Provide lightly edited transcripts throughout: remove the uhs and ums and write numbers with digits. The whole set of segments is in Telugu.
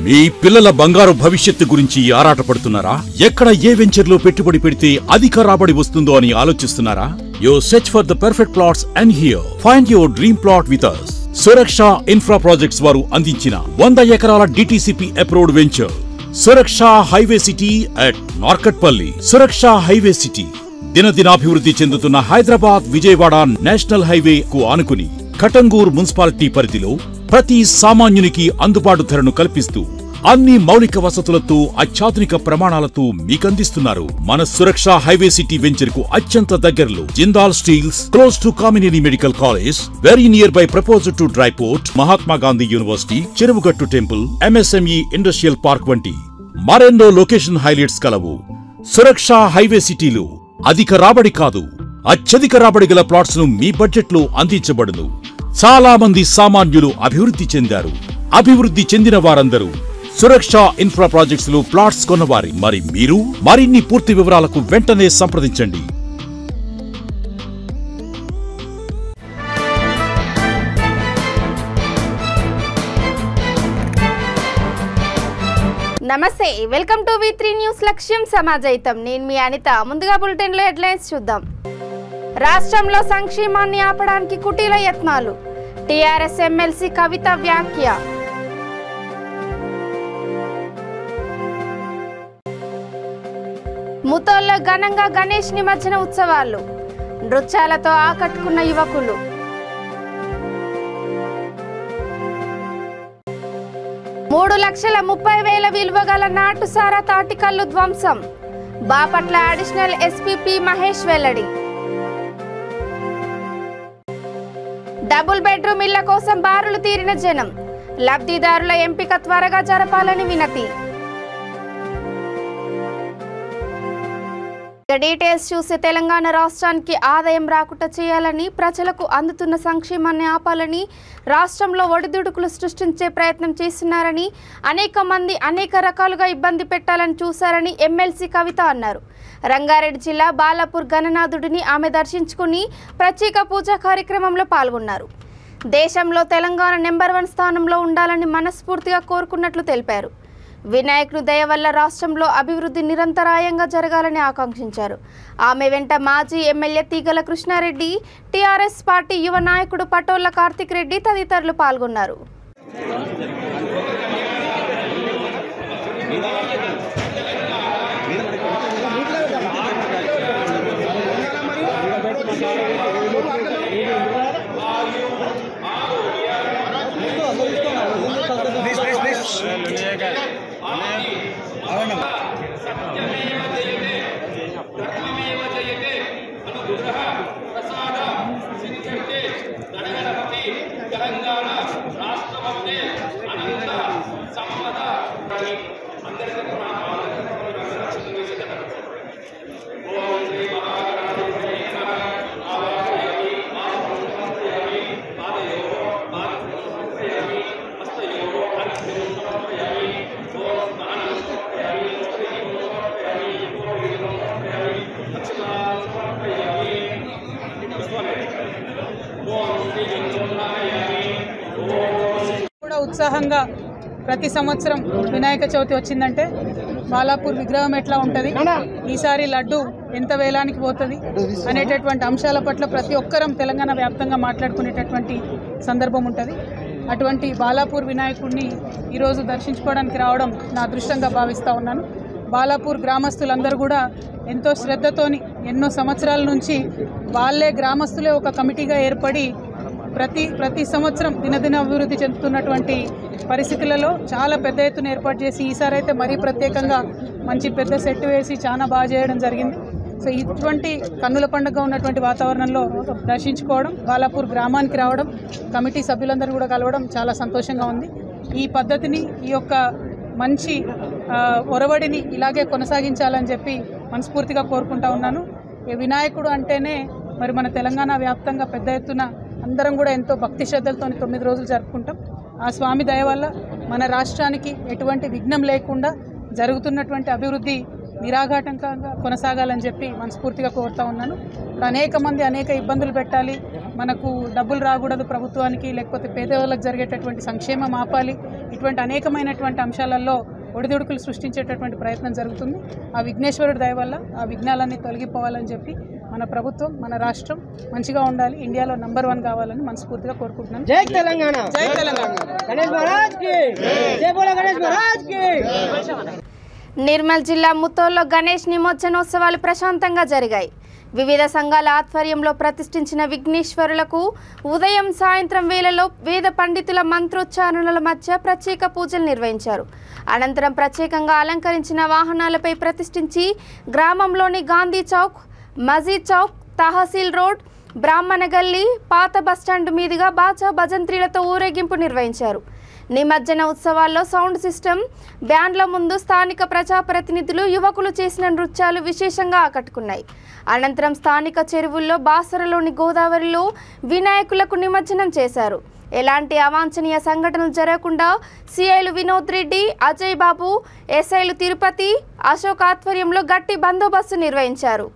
మీ పిల్లల బంగారు భవిష్యత్తు గురించి ఆరాటపడుతున్నారా? ఎక్కడ ఏ వెంచర్ లో పెట్టుబడి పెడితే అధిక రాబడి వస్తుందో అని ఆలోచిస్తున్నారా? You search for the perfect plots and here find your dream plot with us. Suraksha infra projects వారు అందించిన 100 ఎకరాల DTCP approved venture Suraksha highway city at Narketpally. Suraksha highway city దినదినాభివృద్ధి చెందుతున్న హైదరాబాద్ విజయవాడ నేషనల్ హైవే కు ఆనుకుని కటంగూర్ మున్సిపాలిటీ పరిధిలో ప్రతి సామాన్యునికి అందుబాటు ధరను కల్పిస్తూ అన్ని మౌలిక వసతులతో అత్యాధునిక ప్రమాణాలతో మీకందిస్తున్నారు మన సురక్ష హైవే సిటీ వెంచర్ కు అత్యంత దగ్గరలో Jindal steels, close to Kamineni medical college, very near by proposal to dry port, Mahatma Gandhi university, Cheruvugattu temple, MSME industrial park వంటి మరెన్నో లొకేషన్ హైలైట్స్ కలవు. సురక్ష హైవే సిటీలో అధిక రాబడి కాదు, అత్యధిక రాబడి గల ప్లాట్స్ ను మీ బడ్జెట్ లో అందించబడును. చాలా మంది సామాన్యులు అభివృద్ధి చెందారు. అభివృద్ధి చెందిన వారందరూ సురక్ష ఇన్ఫ్రా ప్రాజెక్ట్స్ లో ప్లాట్స్ కొన్నవారి. మరి మీరు మరిన్ని పూర్తి వివరాలకు వెంటనే సంప్రదించండి. నమస్తే, వెల్కమ్ టు V3 న్యూస్ లక్ష్యం సమాజయితం. నేను మీ అనిత. ముందుగా బులెటిన్ లో హెడ్లైన్స్ చూద్దాం. రాష్ట్రంలో సంక్షేమాన్ని ఆపడానికి కుటీల యత్నాలు, టీఆర్ఎస్ ఎమ్మెల్సీ కవిత వ్యాఖ్య. ముతోల్లో ఘనంగా గణేష్ నిమజ్జన ఉత్సవాలు, నృత్యాలతో ఆకట్టుకున్న యువకులు. $3,30,000 విలువ గల నాటుసారా తాటికల్లు ధ్వంసం, Bapatla additional SP P Mahesh వెల్లడి. డబుల్ బెడ్రూమ్ ఇళ్ల కోసం బారులు తీరిన జనం, లబ్ధిదారుల ఎంపిక త్వరగా జరపాలని వినతి. డీటెయిల్స్ చూసి తెలంగాణ రాష్ట్రానికి ఆదాయం రాకుండా చేయాలని, ప్రజలకు అందుతున్న సంక్షేమాన్ని ఆపాలని, రాష్ట్రంలో ఒడిదుడుకులు సృష్టించే ప్రయత్నం చేస్తున్నారని, అనేక మంది అనేక రకాలుగా ఇబ్బంది పెట్టాలని చూశారని ఎమ్మెల్సీ కవిత అన్నారు. రంగారెడ్డి జిల్లా బాలాపూర్ గణనాథుడిని ఆమె దర్శించుకుని ప్రత్యేక పూజా కార్యక్రమంలో పాల్గొన్నారు. దేశంలో తెలంగాణ నెంబర్ 1 స్థానంలో ఉండాలని మనస్ఫూర్తిగా కోరుకున్నట్లు తెలిపారు. వినాయకుని దయ వల్ల రాష్ట్రంలో అభివృద్ధి నిరంతరాయంగా జరగాలని ఆకాంక్షించారు. ఆమె వెంట మాజీ ఎమ్మెల్యే తీగల కృష్ణారెడ్డి, టీఆర్ఎస్ పార్టీ యువ నాయకుడు పటోళ్ల కార్తిక్ రెడ్డి తదితరులు పాల్గొన్నారు. ఉత్సాహంగా ప్రతి సంవత్సరం వినాయక చవితి వచ్చిందంటే బాలాపూర్ విగ్రహం ఎట్లా ఉంటుంది, ఈసారి లడ్డు ఎంత వేలానికి పోతుంది అనేటటువంటి అంశాల పట్ల ప్రతి ఒక్కరం తెలంగాణ వ్యాప్తంగా మాట్లాడుకునేటటువంటి సందర్భం ఉంటుంది. అటువంటి బాలాపూర్ వినాయకుడిని ఈరోజు దర్శించుకోవడానికి రావడం నా అదృష్టంగా భావిస్తూ ఉన్నాను. బాలాపూర్ గ్రామస్తులందరూ కూడా ఎంతో శ్రద్ధతోని ఎన్నో సంవత్సరాల నుంచి వాళ్ళే గ్రామస్తులే ఒక కమిటీగా ఏర్పడి ప్రతి సంవత్సరం దినదిన అభివృద్ధి చెందుతున్నటువంటి పరిస్థితులలో చాలా పెద్ద ఎత్తున ఏర్పాటు చేసి ఈసారి అయితే మరీ ప్రత్యేకంగా మంచి పెద్ద సెట్ వేసి చాలా బాగా చేయడం జరిగింది. సో ఇటువంటి కన్నుల పండుగ ఉన్నటువంటి వాతావరణంలో దర్శించుకోవడం, బాలాపూర్ గ్రామానికి రావడం, కమిటీ సభ్యులందరూ కూడా కలవడం చాలా సంతోషంగా ఉంది. ఈ పద్ధతిని, ఈ యొక్క మంచి ఒరవడిని ఇలాగే కొనసాగించాలని చెప్పి మనస్ఫూర్తిగా కోరుకుంటా ఉన్నాను. వినాయకుడు అంటేనే మరి మన తెలంగాణ వ్యాప్తంగా పెద్ద ఎత్తున అందరం కూడా ఎంతో భక్తి శ్రద్ధలతో 9 రోజులు జరుపుకుంటాం. ఆ స్వామి దయ వల్ల మన రాష్ట్రానికి ఎటువంటి విఘ్నం లేకుండా జరుగుతున్నటువంటి అభివృద్ధి నిరాఘాటంగా కొనసాగాలని చెప్పి మనస్ఫూర్తిగా కోరుతా ఉన్నాను. అనేక మంది అనేక ఇబ్బందులు పెట్టాలి, మనకు డబ్బులు రాకూడదు ప్రభుత్వానికి, లేకపోతే పేదవాళ్ళకి జరిగేటటువంటి సంక్షేమం ఆపాలి, ఇటువంటి అనేకమైనటువంటి అంశాలలో ఒడిదుడుకులు సృష్టించేటటువంటి ప్రయత్నం జరుగుతుంది. ఆ విఘ్నేశ్వరుడి దయ వల్ల ఆ విఘ్నాలన్నీ తొలగిపోవాలని చెప్పి మన ప్రభుత్వం, మన రాష్ట్రం మంచిగా ఉండాలి, ఇండియాలో నంబర్ 1 కావాలని మనస్ఫూర్తిగా కోరుకుంటున్నాను. జై తెలంగాణ. జై తెలంగాణ. గణేష్ మహారాజ్ కి జై. బోలో గణేష్ మహారాజ్ కి. నిర్మల్ జిల్లా ముత్తోల్లో గణేష్ నిమజ్జనోత్సవాలు ప్రశాంతంగా జరిగాయి. వివిధ సంఘాల ఆధ్వర్యంలో ప్రతిష్ఠించిన విఘ్నేశ్వరులకు ఉదయం సాయంత్రం వేళలో వేద పండితుల మంత్రోచ్చారణల మధ్య ప్రత్యేక పూజలు నిర్వహించారు. అనంతరం ప్రత్యేకంగా అలంకరించిన వాహనాలపై ప్రతిష్ఠించి గ్రామంలోని గాంధీ చౌక్, మజీద్ చౌక్, తహసీల్ రోడ్, బ్రాహ్మణ గల్లీ, పాత బస్టాండ్ మీదుగా బాజా భజంత్రీలతో ఊరేగింపు నిర్వహించారు. నిమజ్జన ఉత్సవాల్లో సౌండ్ సిస్టమ్, బ్యాండ్ల ముందు స్థానిక ప్రజాప్రతినిధులు, యువకులు చేసిన నృత్యాలు విశేషంగా ఆకట్టుకున్నాయి. అనంతరం స్థానిక చెరువుల్లో బాసరలోని గోదావరిలో వినాయకులకు నిమజ్జనం చేశారు. ఎలాంటి అవాంఛనీయ సంఘటనలు జరగకుండా సిఐలు వినోద్ రెడ్డి, అజయ్ బాబు, ఎస్ఐలు తిరుపతి, అశోక్ ఆధ్వర్యంలో గట్టి బందోబస్తు నిర్వహించారు.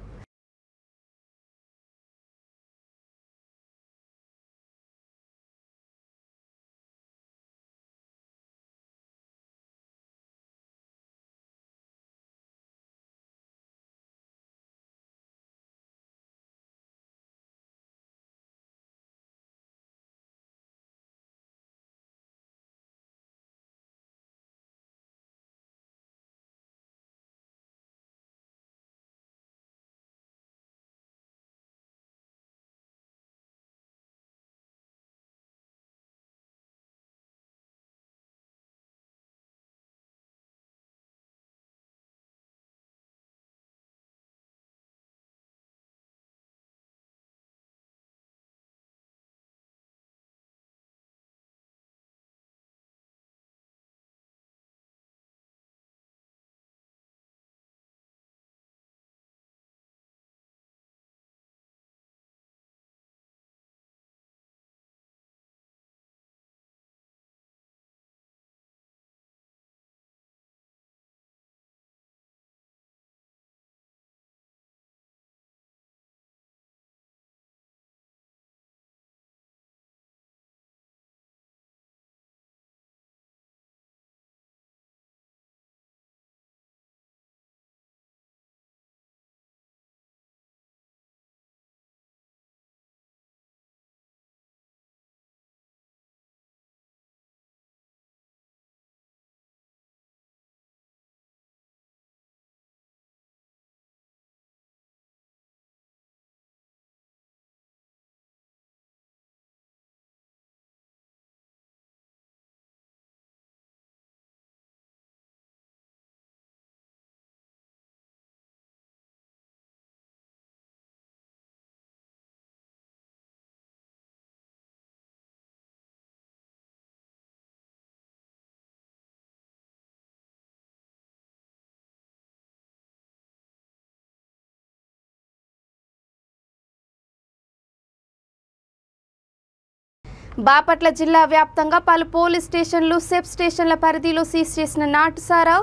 బాపట్ల జిల్లా వ్యాప్తంగా పలు పోలీస్ స్టేషన్లు, సెబ్ స్టేషన్ల పరిధిలో సీజ్ చేసిన నాటుసారా,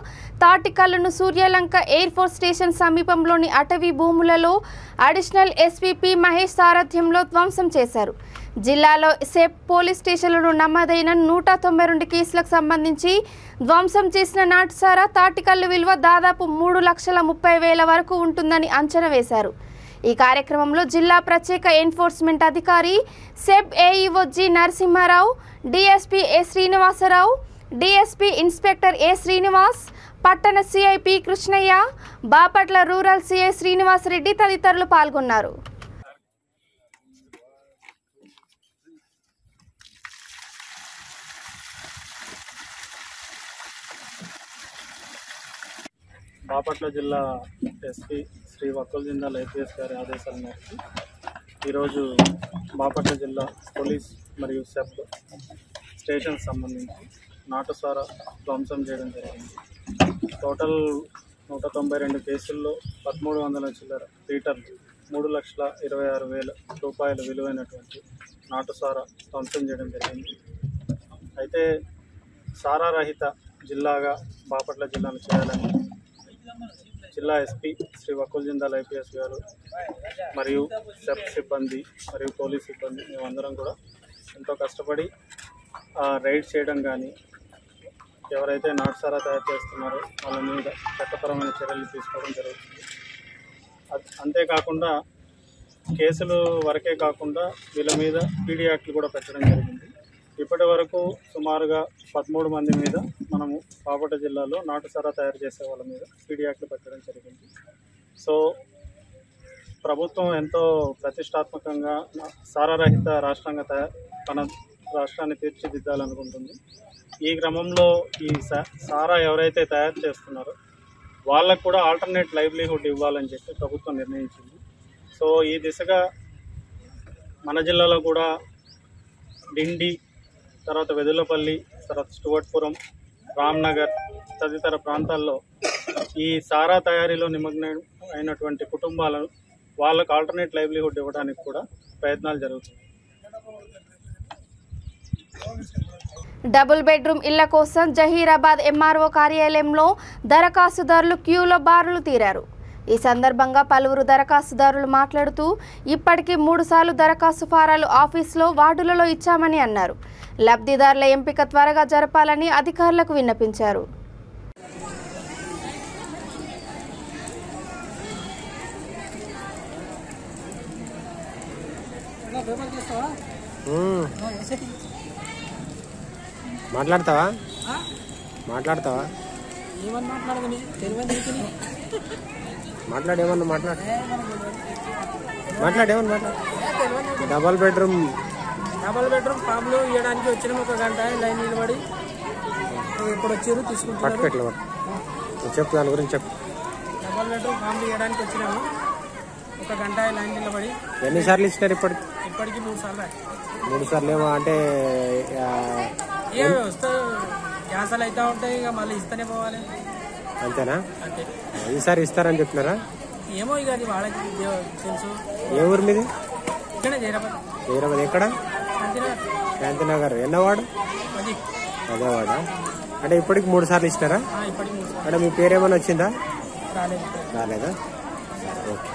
తాటికల్లును సూర్యలంక ఎయిర్ ఫోర్స్ స్టేషన్ సమీపంలోని అటవీ భూములలో అడిషనల్ ఎస్పీ మహేష్ సారథ్యంలో ధ్వంసం చేశారు. జిల్లాలో సెబ్ పోలీస్ స్టేషన్లలో నమోదైన 192 కేసులకు సంబంధించి ధ్వంసం చేసిన నాటుసారా, తాటికల్లు విలువ దాదాపు 3,30,000 వరకు ఉంటుందని అంచనా వేశారు. ఈ కార్యక్రమంలో జిల్లా ప్రత్యేక ఎన్ఫోర్స్మెంట్ అధికారి SEB AEO G Narasimharao, DSP A Srinivasarao, DSP inspector A Srinivas, పట్టణ CI P Krishnaiah, Bapatla rural CI Srinivasareddy తదితరులు పాల్గొన్నారు. బాపట్ల జిల్లా ఎస్పీ శ్రీ వక్కుల్ జిందాల్ ఐపీఎస్ గారి ఆదేశాల మేరకు ఈరోజు బాపట్ల జిల్లా పోలీస్ మరియు సెబ్ స్టేషన్ సంబంధించి నాటుసారా ధ్వంసం చేయడం జరిగింది. టోటల్ 192 కేసుల్లో 1,300 చిల్లర లీటర్లు 3,26,000 రూపాయల విలువైనటువంటి నాటుసారా ధ్వంసం చేయడం జరిగింది. అయితే సారా రహిత జిల్లాగా బాపట్ల జిల్లాను చేయాలని జిల్లా ఎస్పీ శ్రీ వకుల్ జిందాల్ ఐపీఎస్ గారు మరియు సెఫ్ సిబ్బంది మరియు పోలీస్ సిబ్బంది మేమందరం కూడా ఎంతో కష్టపడి రైడ్ చేయడం కానీ ఎవరైతే నాటుసారా తయారు చేస్తున్నారో వాళ్ళ మీద చట్టపరమైన చర్యలు తీసుకోవడం జరుగుతుంది. అంతేకాకుండా కేసులు వరకే కాకుండా వీళ్ళ మీద పీడీ యాక్ట్లు కూడా పెట్టడం జరిగింది. ఇప్పటి వరకు సుమారుగా 13 మంది మీద మనము బాపట్ల జిల్లాలో నాటుసారా తయారు చేసే వాళ్ళ మీద పీడీ యాక్ట్లు పెట్టడం జరిగింది. సో ప్రభుత్వం ఎంతో ప్రతిష్టాత్మకంగా సారారహిత రాష్ట్రంగా మన రాష్ట్రాన్ని తీర్చిదిద్దాలనుకుంటుంది. ఈ క్రమంలో ఈ సారా ఎవరైతే తయారు చేస్తున్నారో వాళ్ళకు కూడా ఆల్టర్నేట్ లైవ్లీహుడ్ ఇవ్వాలని చెప్పి ప్రభుత్వం నిర్ణయించింది. సో ఈ దిశగా మన జిల్లాలో కూడా డిండి, తర్వాత వెదులపల్లి, తర్వాత స్టువర్ట్పురం, రామ్నగర్ తదితర ప్రాంతాల్లో ఈ సారా తయారీలో నిమగ్నం అయినటువంటి కుటుంబాలను వాళ్ళకు ఆల్టర్నేట్ లైవ్లీహుడ్ ఇవ్వడానికి కూడా ప్రయత్నాలు జరుగుతున్నాయి. డబుల్ బెడ్రూమ్ ఇళ్ల కోసం జహీరాబాద్ ఎంఆర్ఓ కార్యాలయంలో దరఖాస్తుదారులు క్యూలో బారులు తీరారు. ఈ సందర్భంగా పలువురు దరఖాస్తుదారులు మాట్లాడుతూ ఇప్పటికీ 3 సార్లు దరఖాస్తు ఫారాలు ఆఫీసులో వార్డులలో ఇచ్చామని అన్నారు. లబ్ధిదారుల ఎంపిక త్వరగా జరపాలని అధికారులకు విన్నపించారు. మాట్లాడతావా మాట్లాడేమన్నా మాట్లాడేమన్నా డబల్ బెడ్రూమ్ ఫామ్లు ఇవ్వడానికి వచ్చినాము. 1 గంట లైన్ నిలబడి ఇప్పుడు వచ్చారు తీసుకుంటారు. పట్టుకెట్లు చెప్పు, దాని గురించి చెప్పు. డబల్ బెడ్రూమ్ ఫామ్లు ఇవ్వడానికి వచ్చినాము. 1 గంట లైన్ నిలబడి. ఎన్నిసార్లు ఇచ్చినారు ఇప్పటికి? 3 సార్లు. 3 సార్లు ఏమో అంటే వస్తే క్యాన్సల్ అవుతా ఉంటాయి, ఇక మళ్ళీ ఇస్తూనే పోవాలి. అంతేనా? అంతే. ఈసారి ఇస్తారని చెప్పినారా? ఏమో ఇక అది వాళ్ళకి తెలుసు. ఏ ఊరు మీది? ఇక్కడే జైరాబాద్. ఎక్కడ? శాంతినగర్. ఎన్నవాడు? అదే వాడా? అంటే ఇప్పటికి 3 సార్లు ఇచ్చినారా? ఇప్పటికి 3 సార్లు. అంటే మీ పేరేమన్నా వచ్చిందా? రాలేదా? ఓకే.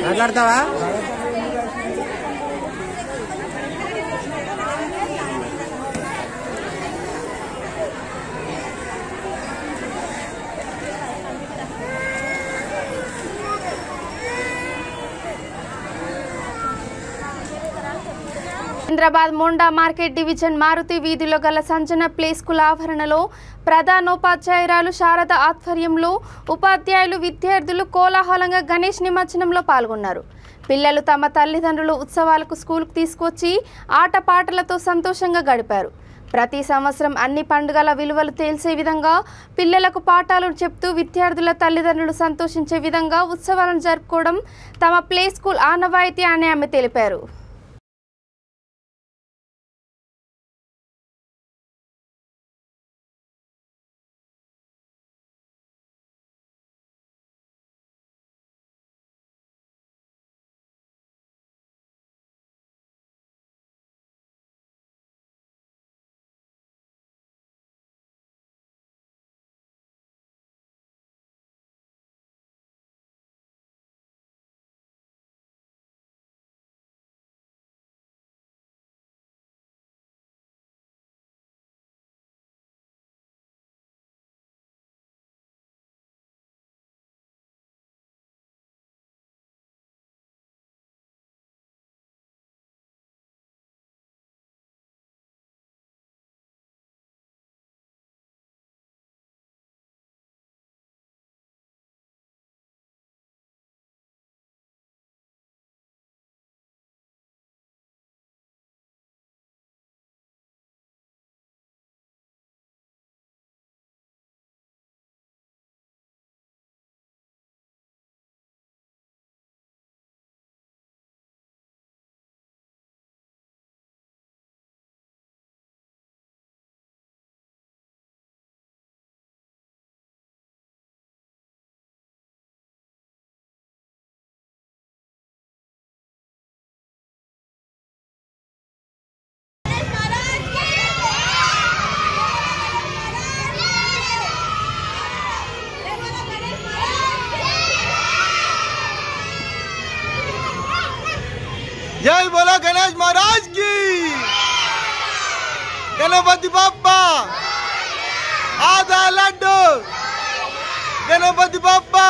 మాట్లాడతావా? హైదరాబాద్ మోండా మార్కెట్ డివిజన్ మారుతి వీధిలో గల సంజన ప్లే స్కూల్ ఆవరణలో ప్రధానోపాధ్యాయురాలు శారద ఆధ్వర్యంలో ఉపాధ్యాయులు, విద్యార్థులు కోలాహలంగా గణేష్ నిమజ్జనంలో పాల్గొన్నారు. పిల్లలు తమ తల్లిదండ్రులు ఉత్సవాలకు స్కూల్కు తీసుకొచ్చి ఆటపాటలతో సంతోషంగా గడిపారు. ప్రతి సంవత్సరం అన్ని పండుగల విలువలు తెలిసే విధంగా పిల్లలకు పాఠాలు చెప్తూ విద్యార్థుల తల్లిదండ్రులు సంతోషించే విధంగా ఉత్సవాలను జరుపుకోవడం తమ ప్లే స్కూల్ ఆనవాయితీ అని ఆమె తెలిపారు. जय बोलो गणेश महाराज की। गणपति बाप्पा आधा लड्डू। गणपति बाप्पा।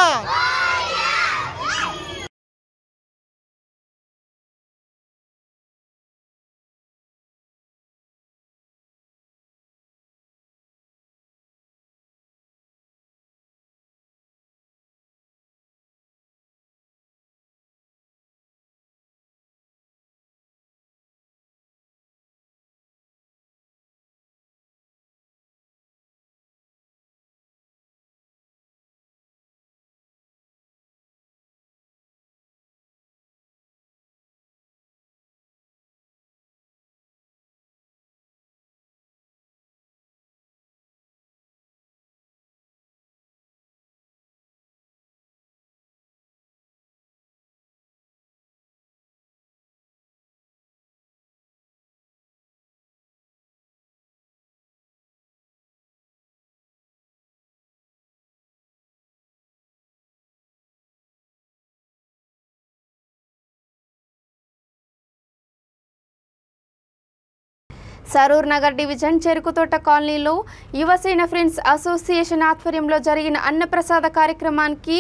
సరూర్ నగర్ డివిజన్ చెరుకుతోట కాలనీలో యువసేన ఫ్రెండ్స్ అసోసియేషన్ ఆధ్వర్యంలో జరిగిన అన్నప్రసాద కార్యక్రమానికి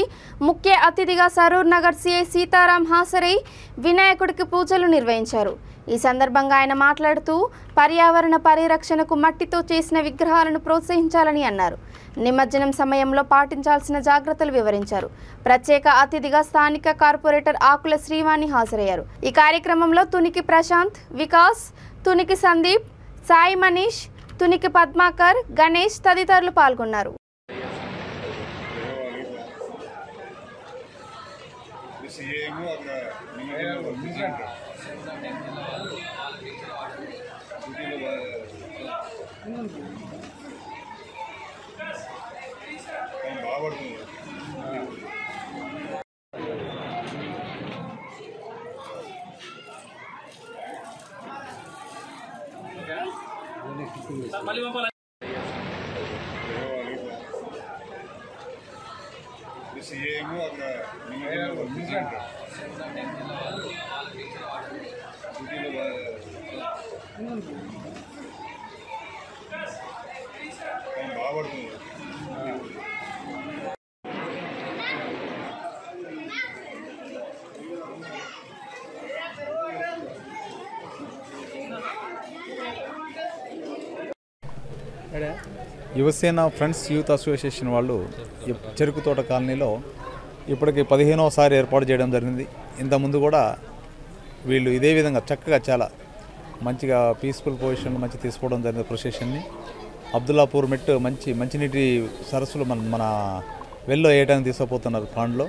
ముఖ్య అతిథిగా సరూర్ నగర్ సిఐ సీతారాం హాజరై వినాయకుడికి పూజలు నిర్వహించారు. ఈ సందర్భంగా ఆయన మాట్లాడుతూ పర్యావరణ పరిరక్షణకు మట్టితో చేసిన విగ్రహాలను ప్రోత్సహించాలని అన్నారు. నిమజ్జనం సమయంలో పాటించాల్సిన జాగ్రత్తలు వివరించారు. ప్రత్యేక అతిథిగా స్థానిక కార్పొరేటర్ ఆకుల శ్రీవాణి హాజరయ్యారు. ఈ కార్యక్రమంలో తునికి ప్రశాంత్, వికాస్, తునికి సందీప్, సాయి మనీష్, తునికి పద్మాకర్, గణేష్ తదితరులు పాల్గొన్నారు. యువసేన ఫ్రెండ్స్ యూత్ అసోసియేషన్ వాళ్ళు చెరుకుతోట కాలనీలో ఇప్పటికి 15వసారి ఏర్పాటు చేయడం జరిగింది. ఇంతకుముందు కూడా వీళ్ళు ఇదే విధంగా చక్కగా చాలా మంచిగా పీస్ఫుల్ పొజిషన్ మంచి తీసుకోవడం జరిగింది. ప్రొసెషన్ని అబ్దుల్లాపూర్ మెట్ మంచినీటి సరస్సులు మన వెల్లో వేయడానికి తీసుకుపోతున్నారు. పాండ్లో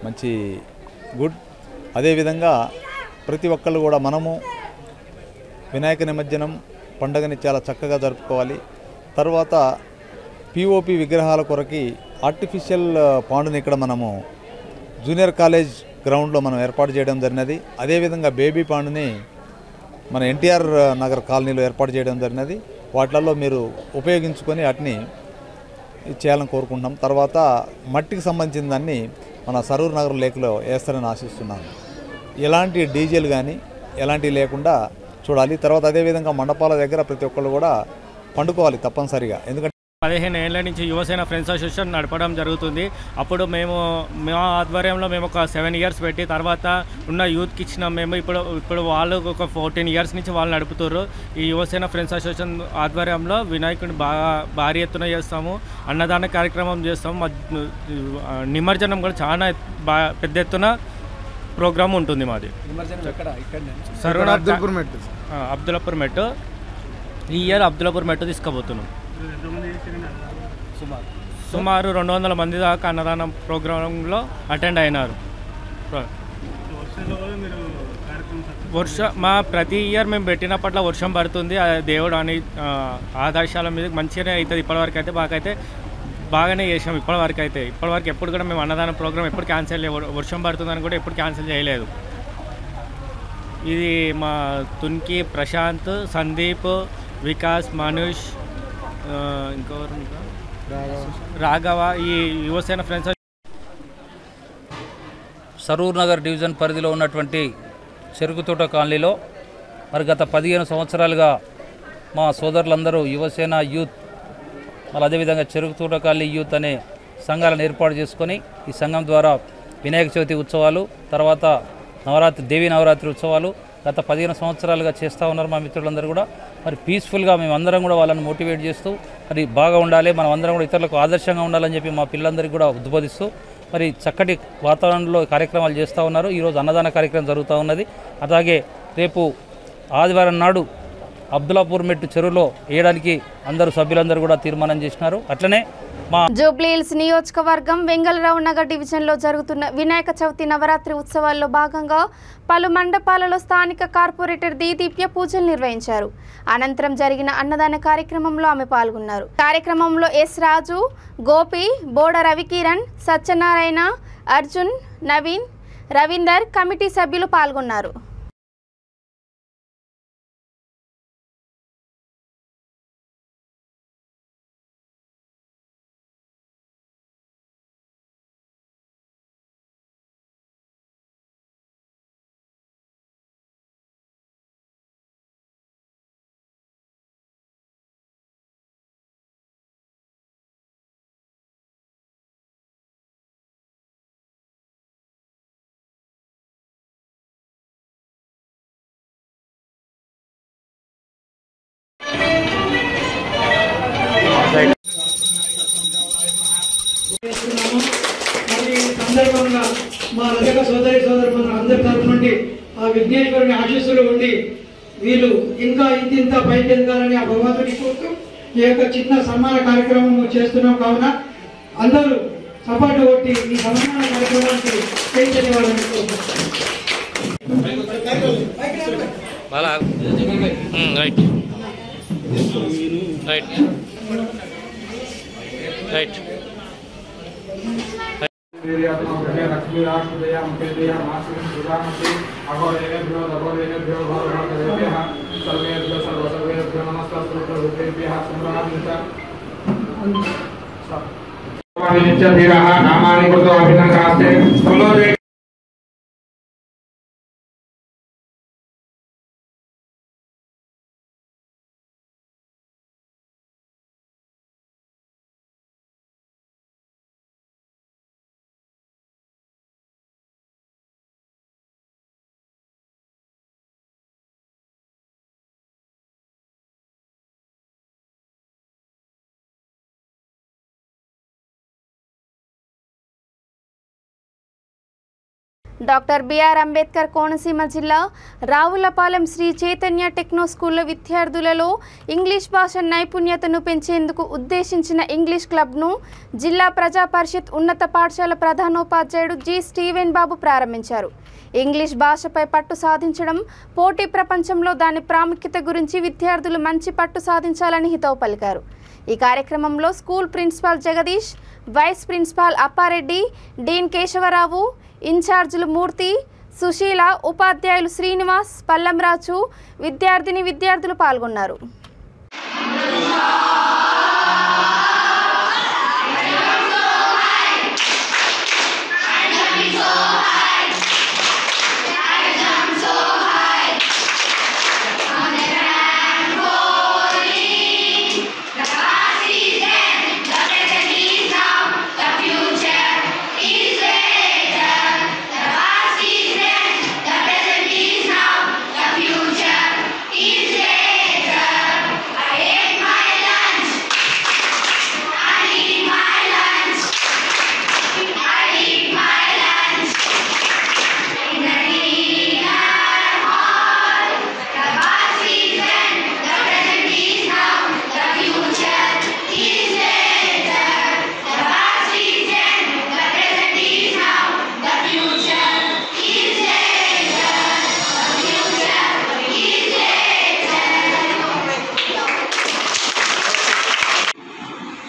మంచి గుడ్. అదేవిధంగా ప్రతి ఒక్కళ్ళు కూడా మనము వినాయక నిమజ్జనం పండుగని చాలా చక్కగా జరుపుకోవాలి. తర్వాత పిఓపి విగ్రహాల కొరకి ఆర్టిఫిషియల్ పాండుని ఇక్కడ మనము జూనియర్ కాలేజ్ గ్రౌండ్లో మనం ఏర్పాటు చేయడం జరిగినది. అదేవిధంగా బేబీ పాండుని మన ఎన్టీఆర్ నగర్ కాలనీలో ఏర్పాటు చేయడం జరిగినది. వాటిలలో మీరు ఉపయోగించుకొని వాటిని చేయాలని కోరుకుంటున్నాం. తర్వాత మట్టికి సంబంధించిన దాన్ని మన సరూర్ నగర్ లేక్లో వేస్తారని ఆశిస్తున్నాను. ఎలాంటి డీజేలు కానీ ఎలాంటివి లేకుండా చూడాలి. తర్వాత అదేవిధంగా మండపాల దగ్గర ప్రతి ఒక్కళ్ళు కూడా పండుకోవాలి తప్పనిసరిగా. ఎందుకంటే 15 ఏళ్ల నుంచి యువసేన ఫ్రెండ్స్ అసోసియేషన్ నడపడం జరుగుతుంది. అప్పుడు మా ఆధ్వర్యంలో మేము ఒక 7 years పెట్టి తర్వాత ఉన్న యూత్కి ఇచ్చినాం. మేము ఇప్పుడు వాళ్ళు ఒక 14 years నుంచి వాళ్ళు నడుపుతారు. ఈ యువసేన ఫ్రెండ్స్ అసోసియేషన్ ఆధ్వర్యంలో వినాయకుడిని భారీ ఎత్తున చేస్తాము. అన్నదాన కార్యక్రమం చేస్తాము. నిమజ్జనం కూడా చాలా పెద్ద ఎత్తున ప్రోగ్రామ్ ఉంటుంది మాది. సరూర్ అబ్దుల్లాపూర్ మెట్టు ఈ ఇయర్ అబ్దుల్లాపూర్ మెట్టు తీసుకుపోతున్నాం. సుమారు 200 మంది దాకా అన్నదానం ప్రోగ్రాంలో అటెండ్ అయినారు. మా ప్రతి ఇయర్ మేము పెట్టినప్పట్లో వర్షం పడుతుంది. దేవుడు అని ఆదర్శాల మీద మంచిగానే అవుతుంది. ఇప్పటివరకు అయితే బాగానే చేసాం. ఇప్పటివరకు ఎప్పుడు కూడా మేము అన్నదానం ప్రోగ్రాం ఎప్పుడు క్యాన్సిల్ వర్షం పడుతుందని కూడా ఎప్పుడు క్యాన్సిల్ చేయలేదు. ఇది మా తునికి ప్రశాంత్, సందీప్, వికాస్, మనీష్, ఇంకెవరు రాఘవ ఈ యువసేన ఫ్రెండ్స్. సరూర్ నగర్ డివిజన్ పరిధిలో ఉన్నటువంటి చెరుకుతోట కాలనీలో మరి గత 15 సంవత్సరాలుగా మా సోదరులందరూ యువసేన యూత్ మళ్ళీ అదేవిధంగా చెరుకుతోట కాలనీ యూత్ అనే సంఘాలను ఏర్పాటు చేసుకొని ఈ సంఘం ద్వారా వినాయక చవితి ఉత్సవాలు, తర్వాత దేవీ నవరాత్రి ఉత్సవాలు గత 15 సంవత్సరాలుగా చేస్తూ ఉన్నారు మా మిత్రులందరూ కూడా. మరి పీస్ఫుల్గా మేమందరం కూడా వాళ్ళని మోటివేట్ చేస్తూ మరి బాగా ఉండాలి, మనం అందరం కూడా ఇతరులకు ఆదర్శంగా ఉండాలని చెప్పి మా పిల్లలందరికీ కూడా ఉద్బోధిస్తూ మరి చక్కటి వాతావరణంలో కార్యక్రమాలు చేస్తూ ఉన్నారు. ఈరోజు అన్నదాన కార్యక్రమం జరుగుతూ ఉన్నది. అలాగే రేపు ఆదివారం నాడు అబ్దుల్లాపూర్ మెట్టు చెరువులో వేయడానికి అందరూ సభ్యులందరూ కూడా తీర్మానం చేసినారు. అట్లనే జూబ్లీహిల్స్ నియోజకవర్గం వెంగళరావు నగర్ డివిజన్లో జరుగుతున్న వినాయక చవితి నవరాత్రి ఉత్సవాల్లో భాగంగా పలు మండపాలలో స్థానిక కార్పొరేటర్ దీదీప్య పూజలు నిర్వహించారు. అనంతరం జరిగిన అన్నదాన కార్యక్రమంలో ఆమె పాల్గొన్నారు. కార్యక్రమంలో ఎస్ రాజు, గోపి, బోడ రవికిరణ్, సత్యనారాయణ, అర్జున్, నవీన్, రవీందర్ కమిటీ సభ్యులు పాల్గొన్నారు. సందర్భంగా మా రజక సోదరులు అందరి తరఫు నుండి ఆ విఘ్నేశ్వరుని ఆశీస్సులు ఉండి వీళ్ళు ఇంకా ఇంత పైకి ఎదగాలని ఆ భగవంతుడి కోరుతూ ఈ యొక్క చిన్న సన్మాన కార్యక్రమం చేస్తున్నాం. కావున అందరూ సపోర్ట్ కొట్టి ఈ సన్మాన కార్యక్రమానికి చేయించవాలని డాక్టర్ బిఆర్ అంబేద్కర్ కోనసీమ జిల్లా రావులపాలెం శ్రీ చైతన్య టెక్నో స్కూల్లో విద్యార్థులలో ఇంగ్లీష్ భాష నైపుణ్యతను పెంచేందుకు ఉద్దేశించిన ఇంగ్లీష్ క్లబ్ను జిల్లా ప్రజా పరిషత్ ఉన్నత పాఠశాల ప్రధానోపాధ్యాయుడు జి స్టీవెన్ బాబు ప్రారంభించారు. ఇంగ్లీష్ భాషపై పట్టు సాధించడం, పోటీ ప్రపంచంలో దాని ప్రాముఖ్యత గురించి విద్యార్థులు మంచి పట్టు సాధించాలని హితవు పలికారు. ఈ కార్యక్రమంలో school principal Jagadish, vice principal Appa Reddy, dean Keshava Rao, ఇన్ఛార్జీలు మూర్తి, సుశీల, ఉపాధ్యాయులు శ్రీనివాస్, పల్లంరాజు, విద్యార్థులు పాల్గొన్నారు.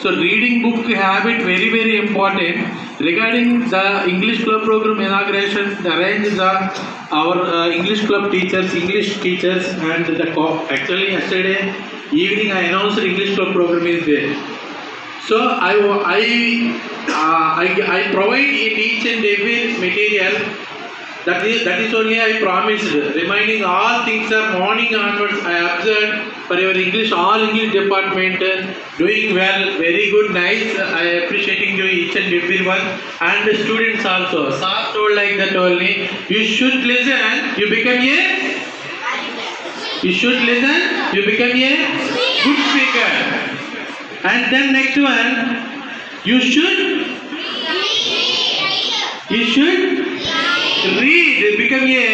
So reading book habit very important. Regarding the English club program inauguration, arranged our English club teachers, English teachers, and actually yesterday evening I announced English club program is there. So I provide in each and every material That is only I promised. Reminding all things are morning onwards. I observed for your English, all English department doing well, very good, nice. I appreciating you each and everyone, and the students also. Sir told like that only. You should listen. You become a. You should listen. You become a good speaker. And then next one, you should. You should. Read, become a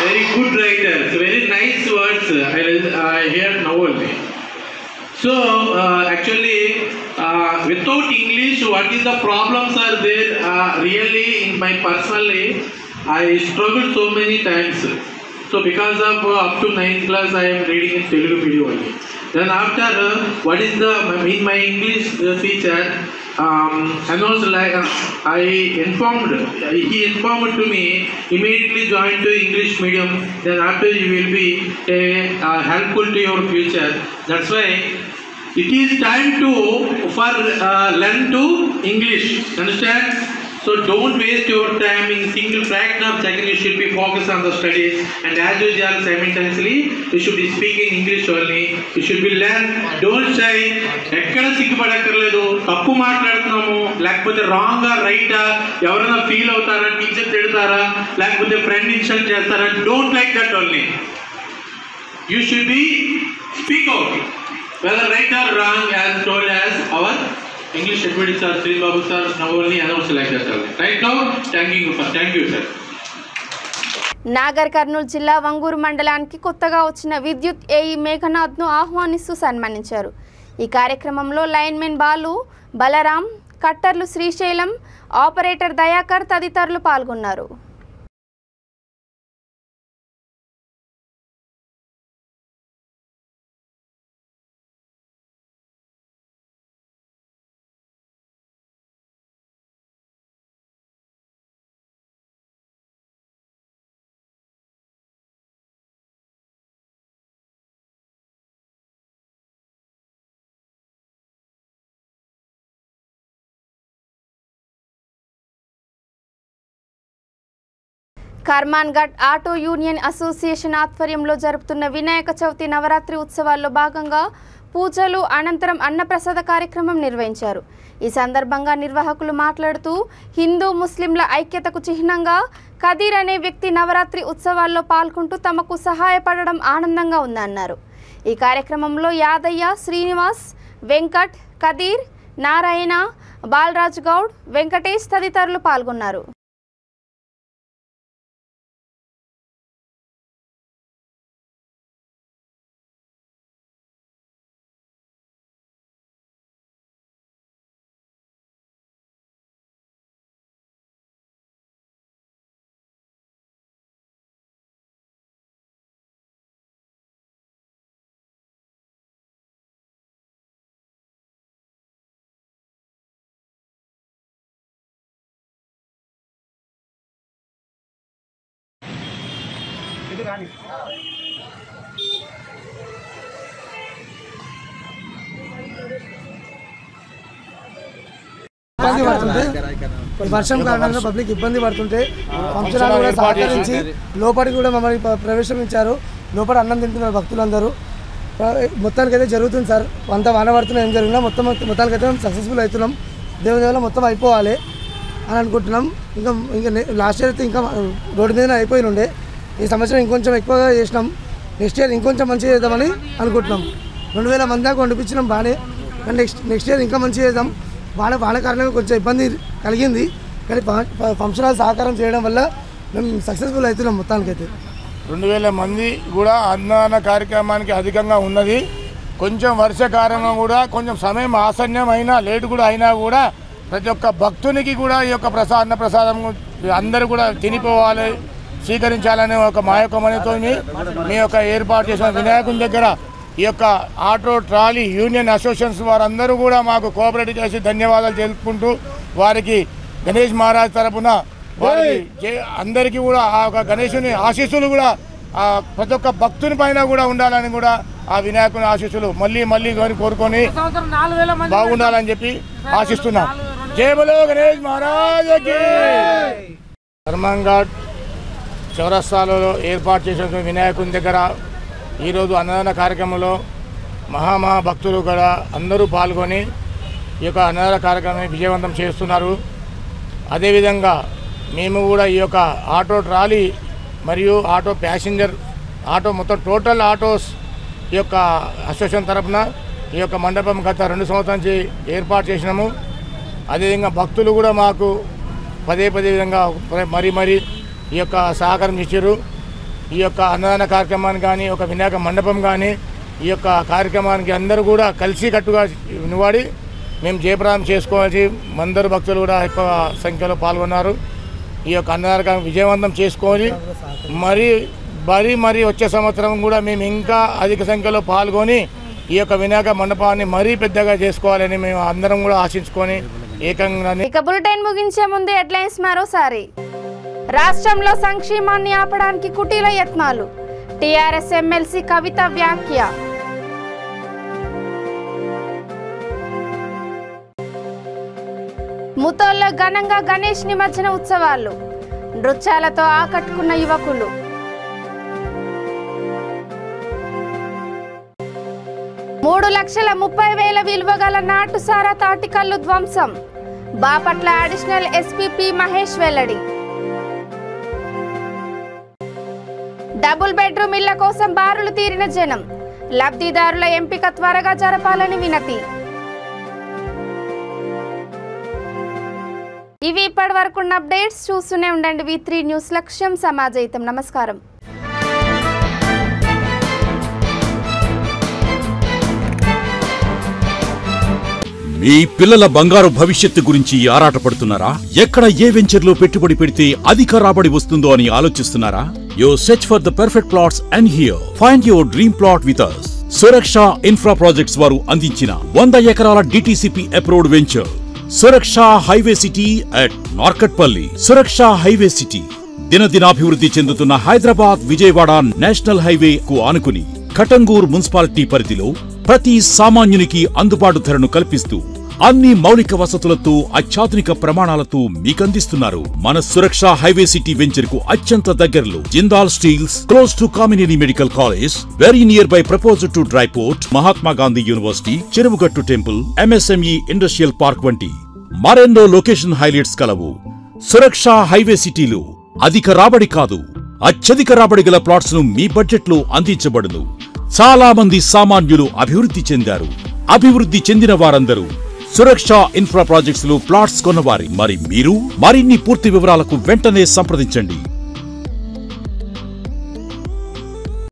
very good writer. Very nice words I hear now only. So actually, without English, what is the problems are there? Really, in my personally, I struggled so many times. So because of up to 9th class, I am reading in Telugu medium only. Then after, what is the in my English teacher? Announced like I informed. He informed to me immediately join to English medium. Then after you will be helpful to your future. That's why it is time to learn to English. Understand? So don't waste your time in single fraction of second. You should be focused on the studies, and as usual simultaneously you should be speaking English only. You should be learn. Don't shy. ఎక్కడ సిగ్గుపడక్కర్లేదు. తప్పు మాట్లాడుతున్నాము లేకపోతే రాంగ్ ఆ రైట్ ఆ ఎవరైనా ఫీల్ అవుతారా, టీచర్ తిడతారా, లేకపోతే ఫ్రెండ్ ఇన్సల్ట్ చేస్తారా, don't like that only. You should be speak out whether right or wrong, as told as our English Deputy Sir Sri Babu Sir now only announced like that. Right now, thank you sir. Nagar Kurnool జిల్లా వంగూరు మండలానికి కొత్తగా వచ్చిన విద్యుత్ ఏఈ మేఘనాథ్ను ఆహ్వానిస్తూ సన్మానించారు. ఈ కార్యక్రమంలో లైన్మెన్ బాలు, బలరాం, కట్టర్లు శ్రీశైలం, ఆపరేటర్ దయాకర్ తదితరులు పాల్గొన్నారు. కర్మాన్ఘట్ ఆటో యూనియన్ అసోసియేషన్ ఆధ్వర్యంలో జరుపుతున్న వినాయక చవితి నవరాత్రి ఉత్సవాల్లో భాగంగా పూజలు అనంతరం అన్నప్రసాద కార్యక్రమం నిర్వహించారు. ఈ సందర్భంగా నిర్వాహకులు మాట్లాడుతూ హిందూ ముస్లింల ఐక్యతకు చిహ్నంగా కదీర్ అనే వ్యక్తి నవరాత్రి ఉత్సవాల్లో పాల్గొంటూ తమకు సహాయపడడం ఆనందంగా ఉందన్నారు. ఈ కార్యక్రమంలో యాదయ్య, శ్రీనివాస్, వెంకట్, కదీర్, నారాయణ, బాలరాజ్ గౌడ్, వెంకటేష్ తదితరులు పాల్గొన్నారు. ఇబ్బంది పడుతుంటే వర్షం కారణంగా పబ్లిక్ ఇబ్బంది పడుతుంటే ఫంక్షన్ హాల్ కూడా సహకరించి లోపలికి కూడా మమ్మల్ని ప్రవేశించారు. లోపల అన్నం తింటున్నారు భక్తులందరూ. మొత్తానికైతే జరుగుతుంది సార్. అంత వాన పడుతున్నా ఏం జరిగినా మొత్తానికైతే సక్సెస్ఫుల్ అవుతున్నాం. దేవుని వల్ల మొత్తం అయిపోవాలి అని అనుకుంటున్నాం. ఇంకా లాస్ట్ ఇయర్ అయితే ఇంకా రోడ్డు మీద అయిపోయి ఉండే. ఈ సంవత్సరం ఇంకొంచెం ఎక్కువగా చేసినాం. నెక్స్ట్ ఇయర్ ఇంకొంచెం మంచిగా చేద్దామని అనుకుంటున్నాం. 2000 మంది దాకా వండిపించినాం బాగానే. కానీ నెక్స్ట్ ఇయర్ ఇంకా మంచిగా చేద్దాం. వాన కారణంగా కొంచెం ఇబ్బంది కలిగింది. కానీ ఫంక్షన్ హాల్ సహకారం చేయడం వల్ల మేము సక్సెస్ఫుల్ అవుతున్నాం. మొత్తానికైతే 2000 మంది కూడా అన్నదాన కార్యక్రమానికి అధికంగా ఉన్నది. కొంచెం వర్ష కారణంగా కూడా కొంచెం సమయం ఆసన్యం అయినా లేటు కూడా అయినా కూడా ప్రతి ఒక్క భక్తునికి కూడా ఈ యొక్క అన్న ప్రసాదం అందరూ కూడా తినిపోవాలి, స్వీకరించాలనే ఒక మా యొక్క మనతో మీ యొక్క ఏర్పాటు చేసిన వినాయకుని దగ్గర ఈ యొక్క ఆటో ట్రాలీ యూనియన్ అసోసియేషన్స్ వారందరూ కూడా మాకు కోఆపరేట్ చేసి ధన్యవాదాలు తెలుపుకుంటూ వారికి గణేష్ మహారాజ్ తరపున వారికి అందరికీ కూడా ఆ యొక్క గణేశుని ఆశీస్సులు కూడా ప్రతి ఒక్క భక్తుని పైన కూడా ఉండాలని కూడా ఆ వినాయకుని ఆశీస్సులు మళ్ళీ మళ్ళీ కోరుకొని బాగుండాలని చెప్పి ఆశిస్తున్నాం. జై బలో గణేష్ మహారాజ్కి. ధర్మంఘాట్ చౌరస్తాలో ఏర్పాటు చేసిన వినాయకుని దగ్గర ఈరోజు అన్నదాన కార్యక్రమంలో భక్తులు కూడా అందరూ పాల్గొని ఈ యొక్క అన్నదాన కార్యక్రమాన్ని విజయవంతం చేస్తున్నారు. అదేవిధంగా మేము కూడా ఈ యొక్క ఆటో ట్రాలీ మరియు ఆటో ప్యాసింజర్ ఆటో మొత్తం టోటల్ ఆటోస్ ఈ యొక్క అసోసియేషన్ తరఫున ఈ యొక్క మండపం గత 2 సంవత్సరాల నుంచి ఏర్పాటు చేసినాము. అదేవిధంగా భక్తులు కూడా మాకు పదే విధంగా మరీ ఈ యొక్క సహకారం ఇచ్చారు. ఈ యొక్క అన్నదాన కార్యక్రమాన్ని కానీ ఒక వినాయక మండపం కానీ ఈ యొక్క కార్యక్రమానికి అందరూ కూడా కలిసికట్టుగా నిలబడి మేము జయప్రదం చేసుకోవాల్సి అందరు భక్తులు కూడా ఎక్కువ సంఖ్యలో పాల్గొన్నారు. ఈ యొక్క అన్నదాన విజయవంతం చేసుకొని మరీ వచ్చే సంవత్సరం కూడా మేము ఇంకా అధిక సంఖ్యలో పాల్గొని ఈ యొక్క వినాయక మండపాన్ని మరీ పెద్దగా చేసుకోవాలని మేము అందరం కూడా ఆశించుకొని ఏకంగా. ఇక బులెటిన్ ముగించే ముందు హెడ్లైన్స్ మరోసారి. రాష్ట్రంలో సంక్షేమాన్ని ఆపడానికి కుటీల యత్నాలు, టీఆర్ఎస్ ఎమ్మెల్సీ కవిత వ్యాఖ్య. ముతోల్లో ఘనంగా గణేష్ నిమజ్జన ఉత్సవాలు, నృత్యాలతో ఆకట్టుకున్న యువకులు. $3,30,000 విలువ గల నాటుసారా తాటికల్లు ధ్వంసం, Bapatla additional SP P Mahesh వెల్లడి. డబుల్ బెడ్రూమ్ ఇళ్ల కోసం బారులు తీరిన జనం, లబ్ధిదారుల ఎంపిక త్వరగా జరపాలని వినతి. ఇవి ఇప్పటి వరకు ఉన్న అప్డేట్స్. చూస్తూనే ఉండండి V3 న్యూస్. లక్ష్యం సమాజహితం. నమస్కారం. మీ పిల్లల బంగారు భవిష్యత్తు గురించి ఆరాటపడుతున్నారా? ఎక్కడ ఏ వెంచర్లో పెట్టుబడి పెడితే అధిక రాబడి వస్తుందో అని ఆలోచిస్తున్నారా? You search for the perfect plots and here find your dream plot with us. Suraksha infra projects వారు అందించిన 100 ఎకరాల DTCP approved venture Suraksha highway city at Narketpally. Suraksha highway city దినదినాభివృద్ధి చెందుతున్న హైదరాబాద్ విజయవాడ నేషనల్ హైవే కు ఆనుకుని కటంగూర్ మున్సిపాలిటీ పరిధిలో ప్రతి సామాన్యునికి అందుబాటు ధరను కల్పిస్తూ అన్ని మౌలిక వసతులతో అత్యాధునిక ప్రమాణాలతో మీకందిస్తున్నారు. మన సురక్ష హైవే సిటీ వెంచర్ కు అత్యంత దగ్గరలో Jindal steels, close to Kamineni medical college, very near by proposal to dry port, Mahatma Gandhi university, Cheruvugattu temple, MSME industrial park వంటి మరెన్నో లొకేషన్ హైలైట్స్ కలవు. సురక్ష హైవే సిటీలో అధిక రాబడి కాదు, అత్యధిక రాబడి గల ప్లాట్స్ ను మీ బడ్జెట్ లో అందించబడును. చాలా మంది సామాన్యులు అభివృద్ధి చెందారు. అభివృద్ధి చెందిన వారందరూ సురక్ష ఇన్ఫ్రా ప్రాజెక్ట్స్ లో ప్లాట్స్ కొన్నవారి. మరి మీరు మరిన్ని పూర్తి వివరాలకు వెంటనే సంప్రదించండి.